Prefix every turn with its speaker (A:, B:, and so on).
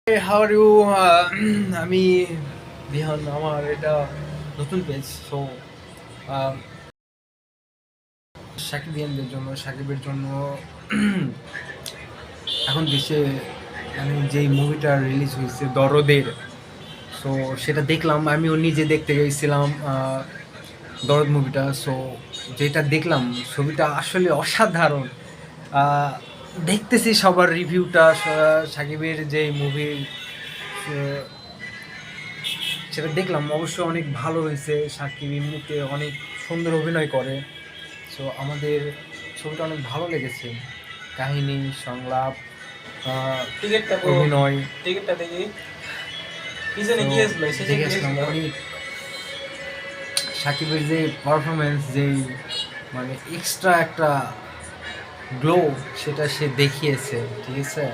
A: How are you? আমি বিহান, আমার এটা নতুন পেজ। সো সাকিবিয়ানদের জন্য, সাকিবের জন্য এখন দেশে মানে যেই মুভিটা রিলিজ হয়েছে দরদের, সো সেটা দেখলাম। আমিও নিজে দেখতে গেছিলাম দরদ মুভিটা। সো যেটা দেখলাম, ছবিটা আসলে অসাধারণ। আহ, দেখতেছি সবার রিভিউটা, সাকিবের যে মুভি সেটা দেখলাম। অবশ্যই অনেক ভালো হয়েছে। সাকিব এমনিতে অনেক সুন্দর অভিনয় করে। সো আমাদের ছবিটা অনেক ভালো লেগেছে। কাহিনী, সংলাপ, অভিনয়,
B: টিকিটটা দেখি পিছনে
A: তো
B: গিয়েছিল শেষে
A: দেখে আসলাম।
B: গিয়েছিল।
A: অনেক সাকিবের যে পারফরমেন্স, যেই মানে এক্সট্রা একটা গ্লো, সেটা সে দেখিয়েছে। ঠিক আছে।